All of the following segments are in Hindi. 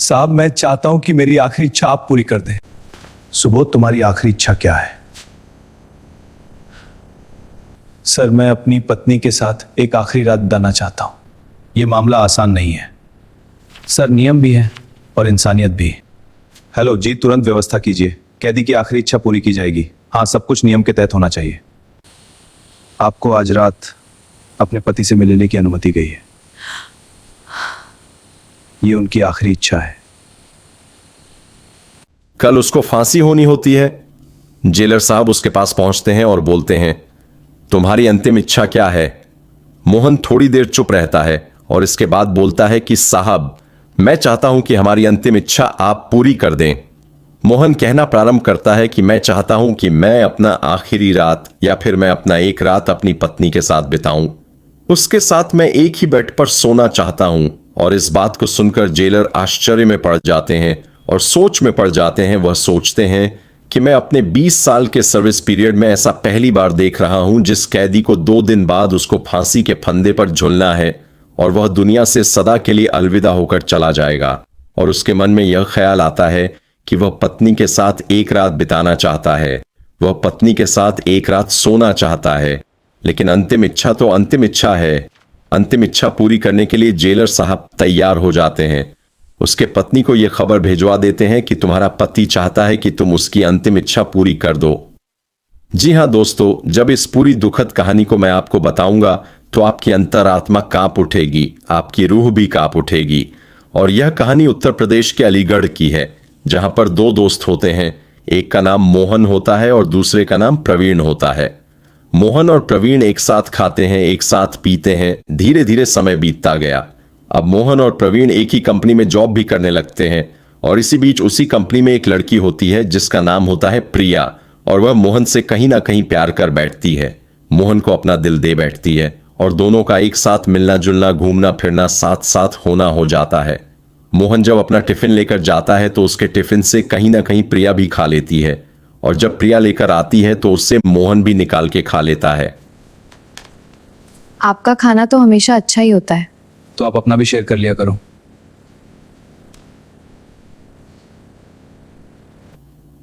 साहब, मैं चाहता हूं कि मेरी आखिरी इच्छा आप पूरी कर दें। सुबोध, तुम्हारी आखिरी इच्छा क्या है? सर, मैं अपनी पत्नी के साथ एक आखिरी रात बिताना चाहता हूं। यह मामला आसान नहीं है सर, नियम भी है और इंसानियत भी। हेलो जी, तुरंत व्यवस्था कीजिए। कैदी की आखिरी इच्छा पूरी की जाएगी। हाँ, सब कुछ नियम के तहत होना चाहिए। आपको आज रात अपने पति से मिलने की अनुमति गई है। ये उनकी आखिरी इच्छा है। कल उसको फांसी होनी होती है। जेलर साहब उसके पास पहुंचते हैं और बोलते हैं, तुम्हारी अंतिम इच्छा क्या है? मोहन थोड़ी देर चुप रहता है और इसके बाद बोलता है कि साहब, मैं चाहता हूं कि हमारी अंतिम इच्छा आप पूरी कर दें। मोहन कहना प्रारंभ करता है कि मैं चाहता हूं कि मैं अपना आखिरी रात या फिर मैं अपना एक रात अपनी पत्नी के साथ बिताऊं। उसके साथ मैं एक ही बेड पर सोना चाहता हूं। और इस बात को सुनकर जेलर आश्चर्य में पड़ जाते हैं और सोच में पड़ जाते हैं। वह सोचते हैं कि मैं अपने 20 साल के सर्विस पीरियड में ऐसा पहली बार देख रहा हूं जिस कैदी को 2 दिन बाद उसको फांसी के फंदे पर झूलना है और वह दुनिया से सदा के लिए अलविदा होकर चला जाएगा। और उसके मन में यह ख्याल आता है कि वह पत्नी के साथ एक रात बिताना चाहता है, वह पत्नी के साथ एक रात सोना चाहता है। लेकिन अंतिम इच्छा तो अंतिम इच्छा है। अंतिम इच्छा पूरी करने के लिए जेलर साहब तैयार हो जाते हैं। उसके पत्नी को यह खबर भेजवा देते हैं कि तुम्हारा पति चाहता है कि तुम उसकी अंतिम इच्छा पूरी कर दो। जी हां दोस्तों, जब इस पूरी दुखद कहानी को मैं आपको बताऊंगा तो आपकी अंतरात्मा कांप उठेगी, आपकी रूह भी कांप उठेगी। और यह कहानी उत्तर प्रदेश के अलीगढ़ की है, जहां पर 2 दोस्त होते हैं। एक का नाम मोहन होता है और दूसरे का नाम प्रवीण होता है। मोहन और प्रवीण एक साथ खाते हैं, एक साथ पीते हैं। धीरे धीरे समय बीतता गया। अब मोहन और प्रवीण एक ही कंपनी में जॉब भी करने लगते हैं और इसी बीच उसी कंपनी में एक लड़की होती है जिसका नाम होता है प्रिया। और वह मोहन से कहीं ना कहीं प्यार कर बैठती है, मोहन को अपना दिल दे बैठती है और दोनों का एक साथ मिलना जुलना, घूमना फिरना, साथ साथ होना हो जाता है। मोहन जब अपना टिफिन लेकर जाता है तो उसके टिफिन से कहीं ना कहीं प्रिया भी खा लेती है और जब प्रिया लेकर आती है तो उससे मोहन भी निकाल के खा लेता है। आपका खाना तो हमेशा अच्छा ही होता है। तो आप अपना भी शेयर कर लिया करो।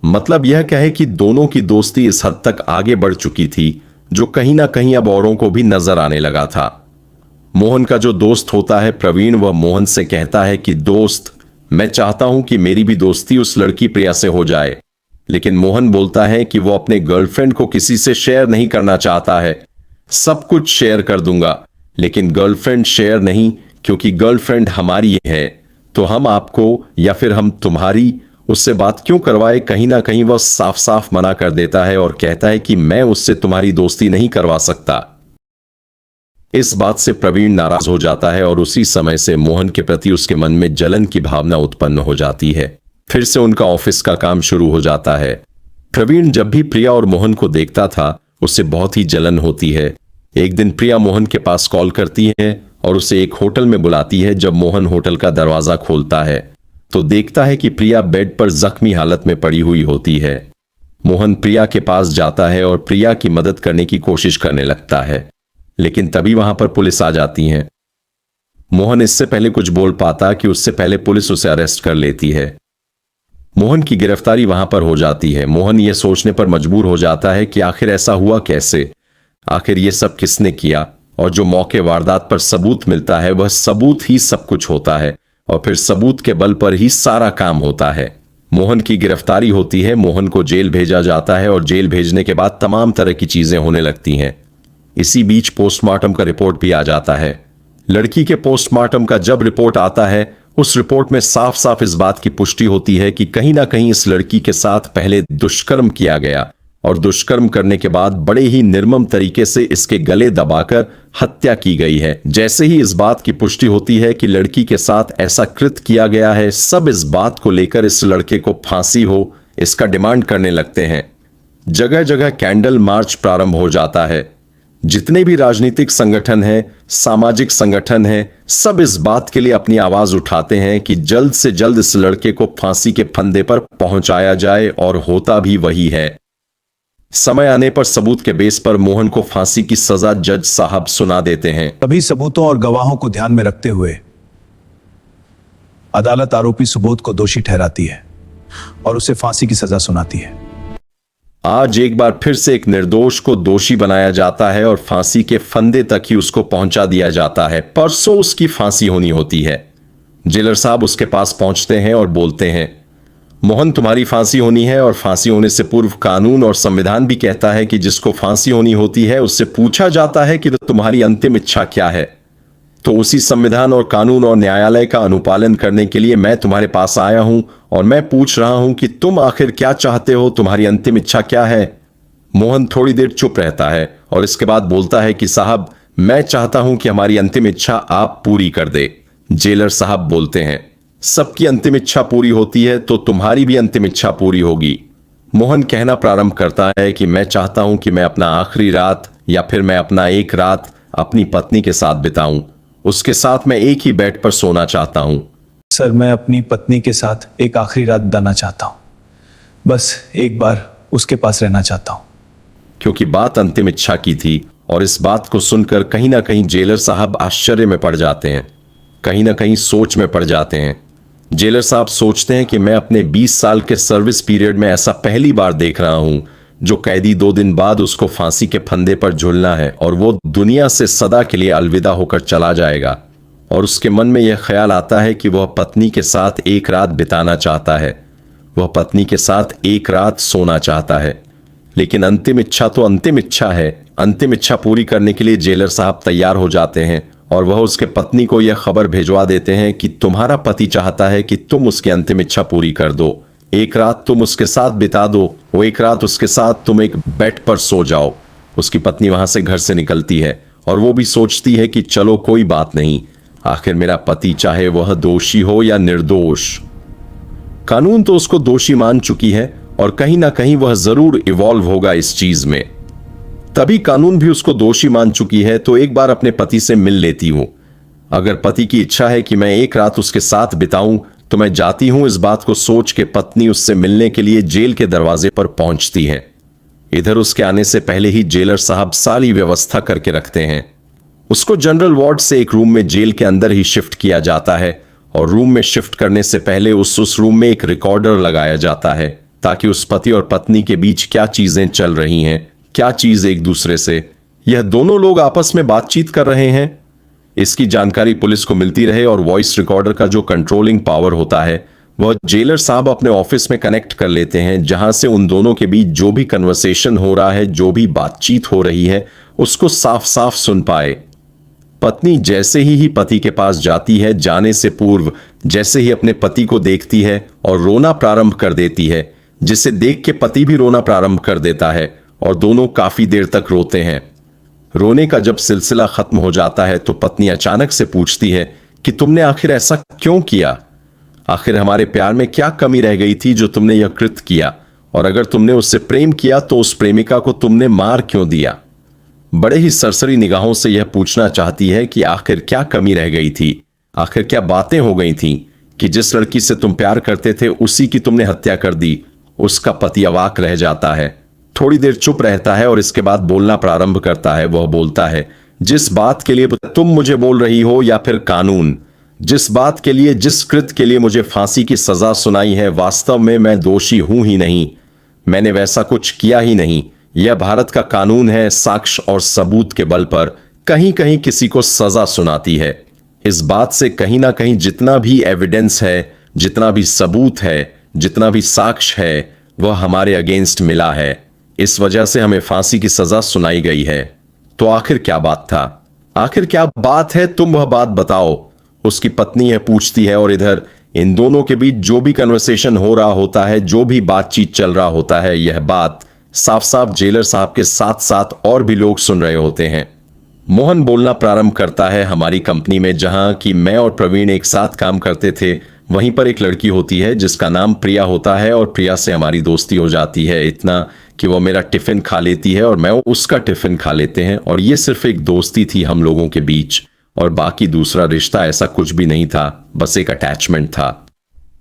मतलब यह क्या है कि दोनों की दोस्ती इस हद तक आगे बढ़ चुकी थी जो कहीं ना कहीं अब औरों को भी नजर आने लगा था। मोहन का जो दोस्त होता है प्रवीण, वह मोहन से कहता है कि दोस्त, मैं चाहता हूं कि मेरी भी दोस्ती उस लड़की प्रिया से हो जाए। लेकिन मोहन बोलता है कि वो अपने गर्लफ्रेंड को किसी से शेयर नहीं करना चाहता है। सब कुछ शेयर कर दूंगा लेकिन गर्लफ्रेंड शेयर नहीं, क्योंकि गर्लफ्रेंड हमारी है तो हम आपको या फिर हम तुम्हारी उससे बात क्यों करवाए। कहीं ना कहीं वह साफ साफ मना कर देता है और कहता है कि मैं उससे तुम्हारी दोस्ती नहीं करवा सकता। इस बात से प्रवीण नाराज हो जाता है और उसी समय से मोहन के प्रति उसके मन में जलन की भावना उत्पन्न हो जाती है। फिर से उनका ऑफिस का काम शुरू हो जाता है। प्रवीण जब भी प्रिया और मोहन को देखता था उससे बहुत ही जलन होती है। एक दिन प्रिया मोहन के पास कॉल करती है और उसे एक होटल में बुलाती है। जब मोहन होटल का दरवाजा खोलता है तो देखता है कि प्रिया बेड पर जख्मी हालत में पड़ी हुई होती है। मोहन प्रिया के पास जाता है और प्रिया की मदद करने की कोशिश करने लगता है, लेकिन तभी वहां पर पुलिस आ जाती है। मोहन इससे पहले कुछ बोल पाता कि उससे पहले पुलिस उसे अरेस्ट कर लेती है। मोहन की गिरफ्तारी वहां पर हो जाती है। मोहन यह सोचने पर मजबूर हो जाता है कि आखिर ऐसा हुआ कैसे, आखिर यह सब किसने किया। और जो मौके वारदात पर सबूत मिलता है वह सबूत ही सब कुछ होता है और फिर सबूत के बल पर ही सारा काम होता है। मोहन की गिरफ्तारी होती है, मोहन को जेल भेजा जाता है और जेल भेजने के बाद तमाम तरह की चीजें होने लगती हैं। इसी बीच पोस्टमार्टम का रिपोर्ट भी आ जाता है। लड़की के पोस्टमार्टम का जब रिपोर्ट आता है उस रिपोर्ट में साफ साफ इस बात की पुष्टि होती है कि कहीं ना कहीं इस लड़की के साथ पहले दुष्कर्म किया गया और दुष्कर्म करने के बाद बड़े ही निर्मम तरीके से इसके गले दबाकर हत्या की गई है। जैसे ही इस बात की पुष्टि होती है कि लड़की के साथ ऐसा कृत्य किया गया है, सब इस बात को लेकर इस लड़के को फांसी हो इसका डिमांड करने लगते हैं। जगह जगह कैंडल मार्च प्रारंभ हो जाता है। जितने भी राजनीतिक संगठन हैं, सामाजिक संगठन हैं, सब इस बात के लिए अपनी आवाज उठाते हैं कि जल्द से जल्द इस लड़के को फांसी के फंदे पर पहुंचाया जाए और होता भी वही है। समय आने पर सबूत के बेस पर मोहन को फांसी की सजा जज साहब सुना देते हैं। सभी सबूतों और गवाहों को ध्यान में रखते हुए अदालत आरोपी सुबोध को दोषी ठहराती है और उसे फांसी की सजा सुनाती है। आज एक बार फिर से एक निर्दोष को दोषी बनाया जाता है और फांसी के फंदे तक ही उसको पहुंचा दिया जाता है। परसों उसकी फांसी होनी होती है। जेलर साहब उसके पास पहुंचते हैं और बोलते हैं, मोहन तुम्हारी फांसी होनी है और फांसी होने से पूर्व कानून और संविधान भी कहता है कि जिसको फांसी होनी होती है उससे पूछा जाता है कि तुम्हारी अंतिम इच्छा क्या है। तो उसी संविधान और कानून और न्यायालय का अनुपालन करने के लिए मैं तुम्हारे पास आया हूं और मैं पूछ रहा हूं कि तुम आखिर क्या चाहते हो, तुम्हारी अंतिम इच्छा क्या है। मोहन थोड़ी देर चुप रहता है और इसके बाद बोलता है कि साहब मैं चाहता हूं कि हमारी अंतिम इच्छा आप पूरी कर दे। जेलर साहब बोलते हैं, सबकी अंतिम इच्छा पूरी होती है तो तुम्हारी भी अंतिम इच्छा पूरी होगी। मोहन कहना प्रारंभ करता है कि मैं चाहता हूं कि मैं अपना आखिरी रात या फिर मैं अपना एक रात अपनी पत्नी के साथ बिताऊं। उसके साथ मैं एक ही बेड पर सोना चाहता हूं। सर मैं अपनी पत्नी के साथ एक आखिरी रात बिताना चाहता हूँ, बस एक बार उसके पास रहना चाहता हूँ। क्योंकि बात अंतिम इच्छा की थी और इस बात को सुनकर कहीं ना कहीं जेलर साहब आश्चर्य में पड़ जाते हैं, कहीं ना कहीं सोच में पड़ जाते हैं। जेलर साहब सोचते हैं कि मैं अपने 20 साल के सर्विस पीरियड में ऐसा पहली बार देख रहा हूं जो कैदी 2 दिन बाद उसको फांसी के फंदे पर झूलना है और वो दुनिया से सदा के लिए अलविदा होकर चला जाएगा। और उसके मन में यह ख्याल आता है कि वह पत्नी के साथ एक रात बिताना चाहता है, वह पत्नी के साथ एक रात सोना चाहता है। लेकिन अंतिम इच्छा तो अंतिम इच्छा है। अंतिम इच्छा पूरी करने के लिए जेलर साहब तैयार हो जाते हैं और वह उसके पत्नी को यह खबर भिजवा देते हैं कि तुम्हारा पति चाहता है कि तुम उसकी अंतिम इच्छा पूरी कर दो। एक रात तुम उसके साथ बिता दो, वो एक रात उसके साथ तुम एक बेड पर सो जाओ। उसकी पत्नी वहां से घर से निकलती है और वो भी सोचती है कि चलो कोई बात नहीं, आखिर मेरा पति चाहे वह दोषी हो या निर्दोष, कानून तो उसको दोषी मान चुकी है और कहीं ना कहीं वह जरूर इवॉल्व होगा इस चीज में। तभी कानून भी उसको दोषी मान चुकी है तो एक बार अपने पति से मिल लेती हूं। अगर पति की इच्छा है कि मैं एक रात उसके साथ बिताऊं तो मैं जाती हूं। इस बात को सोच के पत्नी उससे मिलने के लिए जेल के दरवाजे पर पहुंचती है। इधर उसके आने से पहले ही जेलर साहब सारी व्यवस्था करके रखते हैं। उसको जनरल वार्ड से एक रूम में जेल के अंदर ही शिफ्ट किया जाता है और रूम में शिफ्ट करने से पहले उस रूम में एक रिकॉर्डर लगाया जाता है ताकि उस पति और पत्नी के बीच क्या चीजें चल रही हैं, क्या चीज एक दूसरे से यह दोनों लोग आपस में बातचीत कर रहे हैं, इसकी जानकारी पुलिस को मिलती रहे। और वॉइस रिकॉर्डर का जो कंट्रोलिंग पावर होता है वह जेलर साहब अपने ऑफिस में कनेक्ट कर लेते हैं, जहां से उन दोनों के बीच जो भी कन्वर्सेशन हो रहा है, जो भी बातचीत हो रही है, उसको साफ साफ सुन पाए। पत्नी जैसे ही पति के पास जाती है, जाने से पूर्व जैसे ही अपने पति को देखती है और रोना प्रारंभ कर देती है, जिसे देख के पति भी रोना प्रारंभ कर देता है और दोनों काफी देर तक रोते हैं। रोने का जब सिलसिला खत्म हो जाता है तो पत्नी अचानक से पूछती है कि तुमने आखिर ऐसा क्यों किया, आखिर हमारे प्यार में क्या कमी रह गई थी जो तुमने यह कृत्य किया, और अगर तुमने उससे प्रेम किया तो उस प्रेमिका को तुमने मार क्यों दिया। बड़े ही सरसरी निगाहों से यह पूछना चाहती है कि आखिर क्या कमी रह गई थी, आखिर क्या बातें हो गई थीं कि जिस लड़की से तुम प्यार करते थे उसी की तुमने हत्या कर दी। उसका पति अवाक रह जाता है, थोड़ी देर चुप रहता है और इसके बाद बोलना प्रारंभ करता है। वह बोलता है, जिस बात के लिए तुम मुझे बोल रही हो या फिर कानून, जिस बात के लिए, जिस कृत्य के लिए मुझे फांसी की सजा सुनाई है, वास्तव में मैं दोषी हूं ही नहीं, मैंने वैसा कुछ किया ही नहीं। यह भारत का कानून है, साक्ष्य और सबूत के बल पर कहीं कहीं किसी को सजा सुनाती है। इस बात से कहीं ना कहीं जितना भी एविडेंस है, जितना भी सबूत है, जितना भी साक्ष्य है, वह हमारे अगेंस्ट मिला है। इस वजह से हमें फांसी की सजा सुनाई गई है। तो आखिर क्या बात था, आखिर क्या बात है, तुम वह बात बताओ। उसकी पत्नी यह पूछती है और इधर इन दोनों के बीच जो भी कन्वर्सेशन हो रहा होता है, जो भी बातचीत चल रहा होता है, यह बात साफ साफ जेलर साहब के साथ साथ और भी लोग सुन रहे होते हैं। मोहन बोलना प्रारंभ करता है, हमारी कंपनी में जहां कि मैं और प्रवीण एक साथ काम करते थे, वहीं पर एक लड़की होती है जिसका नाम प्रिया होता है और प्रिया से हमारी दोस्ती हो जाती है, इतना कि वो मेरा टिफिन खा लेती है और मैं उसका टिफिन खा लेते हैं। और ये सिर्फ एक दोस्ती थी हम लोगों के बीच और बाकी दूसरा रिश्ता ऐसा कुछ भी नहीं था, बस एक अटैचमेंट था।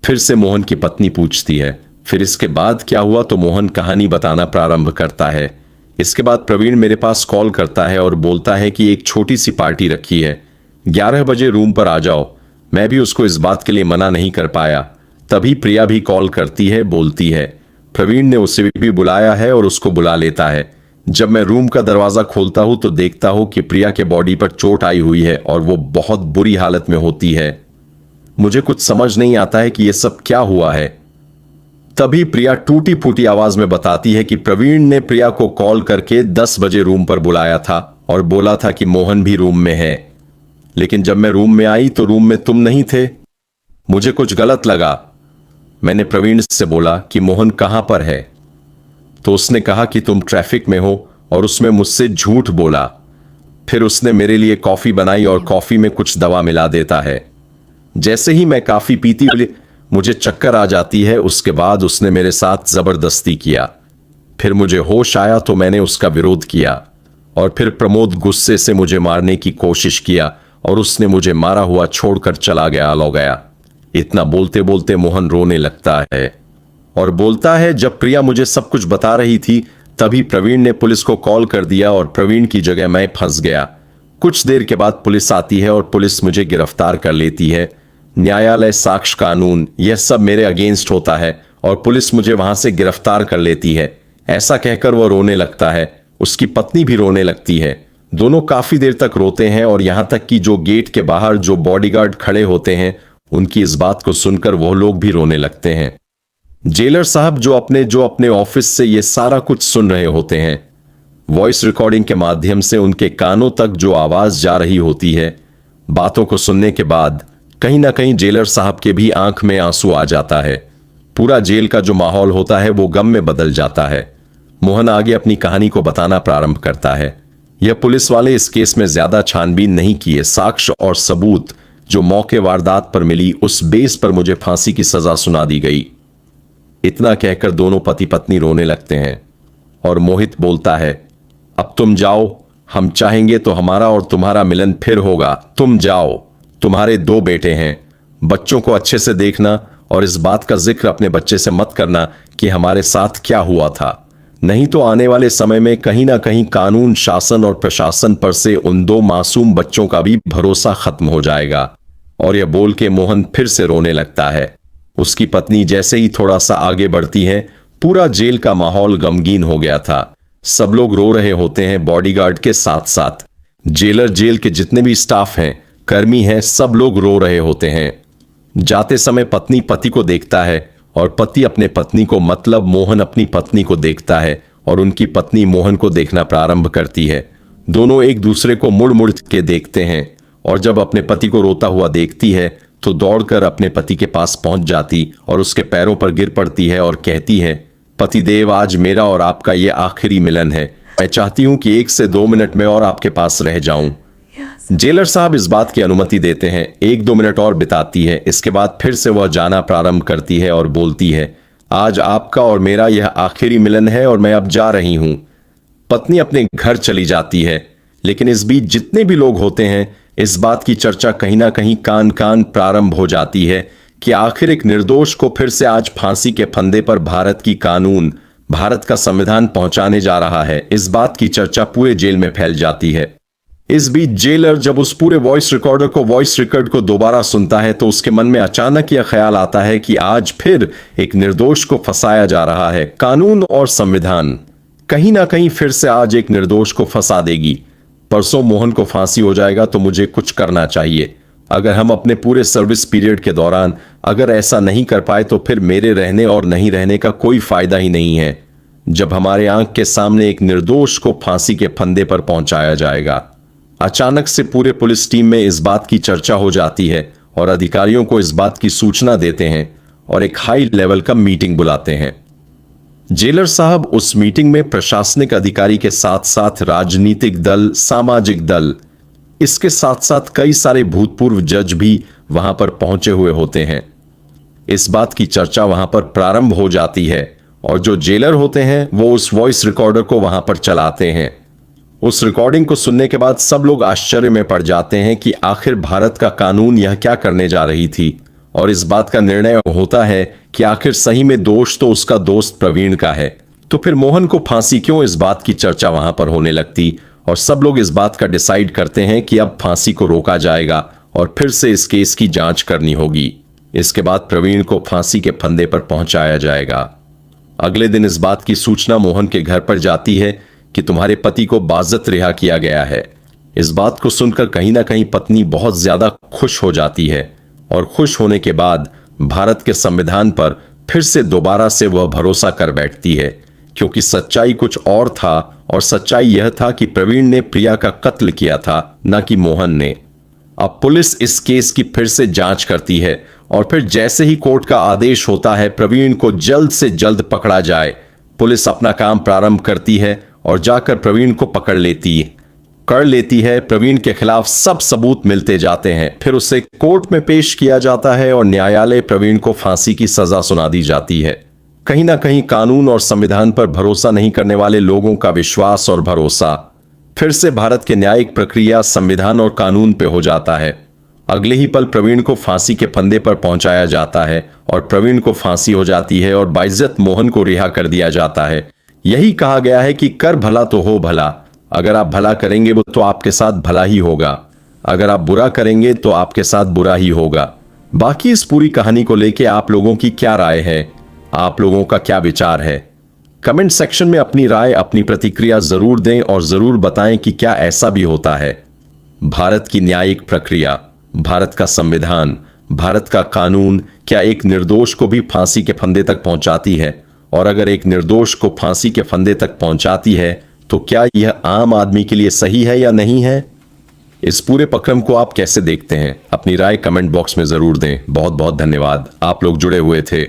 फिर से मोहन की पत्नी पूछती है, फिर इसके बाद क्या हुआ? तो मोहन कहानी बताना प्रारंभ करता है। इसके बाद प्रवीण मेरे पास कॉल करता है और बोलता है कि एक छोटी सी पार्टी रखी है, 11 बजे रूम पर आ जाओ। मैं भी उसको इस बात के लिए मना नहीं कर पाया। तभी प्रिया भी कॉल करती है, बोलती है प्रवीण ने उसे भी बुलाया है और उसको बुला लेता है। जब मैं रूम का दरवाजा खोलता हूं तो देखता हूं कि प्रिया के बॉडी पर चोट आई हुई है और वो बहुत बुरी हालत में होती है। मुझे कुछ समझ नहीं आता है कि यह सब क्या हुआ है। तभी प्रिया टूटी फूटी आवाज में बताती है कि प्रवीण ने प्रिया को कॉल करके 10 बजे रूम पर बुलाया था और बोला था कि मोहन भी रूम में है, लेकिन जब मैं रूम में आई तो रूम में तुम नहीं थे। मुझे कुछ गलत लगा। मैंने प्रवीण से बोला कि मोहन कहां पर है, तो उसने कहा कि तुम ट्रैफिक में हो और उसमें मुझसे झूठ बोला। फिर उसने मेरे लिए कॉफी बनाई और कॉफी में कुछ दवा मिला देता है। जैसे ही मैं कॉफी पीती हुई मुझे चक्कर आ जाती है। उसके बाद उसने मेरे साथ जबरदस्ती किया। फिर मुझे होश आया तो मैंने उसका विरोध किया और फिर प्रमोद गुस्से से मुझे मारने की कोशिश किया और उसने मुझे मारा हुआ छोड़कर चला गया। इतना बोलते बोलते मोहन रोने लगता है और बोलता है जब प्रिया मुझे सब कुछ बता रही थी तभी प्रवीण ने पुलिस को कॉल कर दिया और प्रवीण की जगह मैं फंस गया। कुछ देर के बाद पुलिस आती है और पुलिस मुझे गिरफ्तार कर लेती है। न्यायालय, साक्ष्य, कानून, यह सब मेरे अगेंस्ट होता है और पुलिस मुझे वहां से गिरफ्तार कर लेती है। ऐसा कहकर वह रोने लगता है। उसकी पत्नी भी रोने लगती है। दोनों काफी देर तक रोते हैं और यहां तक कि जो गेट के बाहर जो बॉडीगार्ड खड़े होते हैं उनकी इस बात को सुनकर वह लोग भी रोने लगते हैं। जेलर साहब जो अपने ऑफिस से ये सारा कुछ सुन रहे होते हैं, वॉइस रिकॉर्डिंग के माध्यम से उनके कानों तक जो आवाज जा रही होती है, बातों को सुनने के बाद कहीं ना कहीं जेलर साहब के भी आंख में आंसू आ जाता है। पूरा जेल का जो माहौल होता है वो गम में बदल जाता है। मोहन आगे अपनी कहानी को बताना प्रारंभ करता है। यह पुलिस वाले इस केस में ज्यादा छानबीन नहीं किए। साक्ष्य और सबूत जो मौके वारदात पर मिली उस बेस पर मुझे फांसी की सजा सुना दी गई। इतना कहकर दोनों पति पत्नी रोने लगते हैं और मोहित बोलता है अब तुम जाओ, हम चाहेंगे तो हमारा और तुम्हारा मिलन फिर होगा। तुम जाओ, तुम्हारे 2 बेटे हैं, बच्चों को अच्छे से देखना और इस बात का जिक्र अपने बच्चे से मत करना कि हमारे साथ क्या हुआ था, नहीं तो आने वाले समय में कहीं ना कहीं कानून, शासन और प्रशासन पर से उन 2 मासूम बच्चों का भी भरोसा खत्म हो जाएगा। और यह बोल के मोहन फिर से रोने लगता है। उसकी पत्नी जैसे ही थोड़ा सा आगे बढ़ती है, पूरा जेल का माहौल गमगीन हो गया था। सब लोग रो रहे होते हैं, बॉडीगार्ड के साथ साथ जेलर, जेल के जितने भी स्टाफ हैं, कर्मी हैं, सब लोग रो रहे होते हैं। जाते समय पत्नी पति को देखता है और पति अपने पत्नी को, मतलब मोहन अपनी पत्नी को देखता है और उनकी पत्नी मोहन को देखना प्रारंभ करती है। दोनों एक दूसरे को मुड़ मुड़ के देखते हैं और जब अपने पति को रोता हुआ देखती है तो दौड़कर अपने पति के पास पहुंच जाती और उसके पैरों पर गिर पड़ती है और कहती है पतिदेव, आज मेरा और आपका ये आखिरी मिलन है। मैं चाहती हूं कि 1 से 2 मिनट में और आपके पास रह जाऊं। जेलर साहब इस बात की अनुमति देते हैं। 1-2 मिनट और बिताती है। इसके बाद फिर से वह जाना प्रारंभ करती है और बोलती है आज आपका और मेरा यह आखिरी मिलन है और मैं अब जा रही हूं। पत्नी अपने घर चली जाती है, लेकिन इस बीच जितने भी लोग होते हैं इस बात की चर्चा कहीं ना कहीं कान कान प्रारंभ हो जाती है कि आखिर एक निर्दोष को फिर से आज फांसी के फंदे पर भारत की कानून, भारत का संविधान पहुंचाने जा रहा है। इस बात की चर्चा पूरे जेल में फैल जाती है। इस बीच जेलर जब उस पूरे वॉइस रिकॉर्ड को दोबारा सुनता है तो उसके मन में अचानक यह ख्याल आता है कि आज फिर एक निर्दोष को फंसाया जा रहा है। कानून और संविधान कहीं ना कहीं फिर से आज एक निर्दोष को फंसा देगी। परसों मोहन को फांसी हो जाएगा तो मुझे कुछ करना चाहिए। अगर हम अपने पूरे सर्विस पीरियड के दौरान अगर ऐसा नहीं कर पाए तो फिर मेरे रहने और नहीं रहने का कोई फायदा ही नहीं है जब हमारे आंख के सामने एक निर्दोष को फांसी के फंदे पर पहुंचाया जाएगा। अचानक से पूरे पुलिस टीम में इस बात की चर्चा हो जाती है और अधिकारियों को इस बात की सूचना देते हैं और एक हाई लेवल का मीटिंग बुलाते हैं। जेलर साहब उस मीटिंग में प्रशासनिक अधिकारी के साथ साथ राजनीतिक दल, सामाजिक दल, इसके साथ साथ कई सारे भूतपूर्व जज भी वहां पर पहुंचे हुए होते हैं। इस बात की चर्चा वहां पर प्रारंभ हो जाती है और जो जेलर होते हैं वो उस वॉइस रिकॉर्डर को वहां पर चलाते हैं। उस रिकॉर्डिंग को सुनने के बाद सब लोग आश्चर्य में पड़ जाते हैं कि आखिर भारत का कानून यह क्या करने जा रही थी और इस बात का निर्णय होता है कि आखिर सही में दोष तो उसका दोस्त प्रवीण का है, तो फिर मोहन को फांसी क्यों, इस बात की चर्चा वहां पर होने लगती और सब लोग इस बात का डिसाइड करते हैं कि अब फांसी को रोका जाएगा और फिर से इस केस की जांच करनी होगी। इसके बाद प्रवीण को फांसी के फंदे पर पहुंचाया जाएगा। अगले दिन इस बात की सूचना मोहन के घर पर जाती है कि तुम्हारे पति को बाज़त रिहा किया गया है। इस बात को सुनकर कहीं ना कहीं पत्नी बहुत ज्यादा खुश हो जाती है और खुश होने के बाद भारत के संविधान पर फिर से दोबारा से वह भरोसा कर बैठती है, क्योंकि सच्चाई कुछ और था और सच्चाई यह था कि प्रवीण ने प्रिया का कत्ल किया था, न कि मोहन ने। अब पुलिस इस केस की फिर से जांच करती है और फिर जैसे ही कोर्ट का आदेश होता है प्रवीण को जल्द से जल्द पकड़ा जाए, पुलिस अपना काम प्रारंभ करती है और जाकर प्रवीण को पकड़ लेती है। प्रवीण के खिलाफ सब सबूत मिलते जाते हैं। फिर उसे कोर्ट में पेश किया जाता है और न्यायालय प्रवीण को फांसी की सजा सुना दी जाती है। कहीं ना कहीं कानून और संविधान पर भरोसा नहीं करने वाले लोगों का विश्वास और भरोसा फिर से भारत के न्यायिक प्रक्रिया, संविधान और कानून पे हो जाता है। अगले ही पल प्रवीण को फांसी के फंदे पर पहुंचाया जाता है और प्रवीण को फांसी हो जाती है और बाइज्जत मोहन को रिहा कर दिया जाता है। यही कहा गया है कि कर भला तो हो भला। अगर आप भला करेंगे वो तो आपके साथ भला ही होगा, अगर आप बुरा करेंगे तो आपके साथ बुरा ही होगा। बाकी इस पूरी कहानी को लेके आप लोगों की क्या राय है, आप लोगों का क्या विचार है? कमेंट सेक्शन में अपनी राय, अपनी प्रतिक्रिया जरूर दें और जरूर बताएं कि क्या ऐसा भी होता है। भारत की न्यायिक प्रक्रिया, भारत का संविधान, भारत का कानून क्या एक निर्दोष को भी फांसी के फंदे तक पहुंचाती है? और अगर एक निर्दोष को फांसी के फंदे तक पहुंचाती है तो क्या यह आम आदमी के लिए सही है या नहीं है? इस पूरे प्रक्रम को आप कैसे देखते हैं? अपनी राय कमेंट बॉक्स में जरूर दें। बहुत बहुत धन्यवाद, आप लोग जुड़े हुए थे।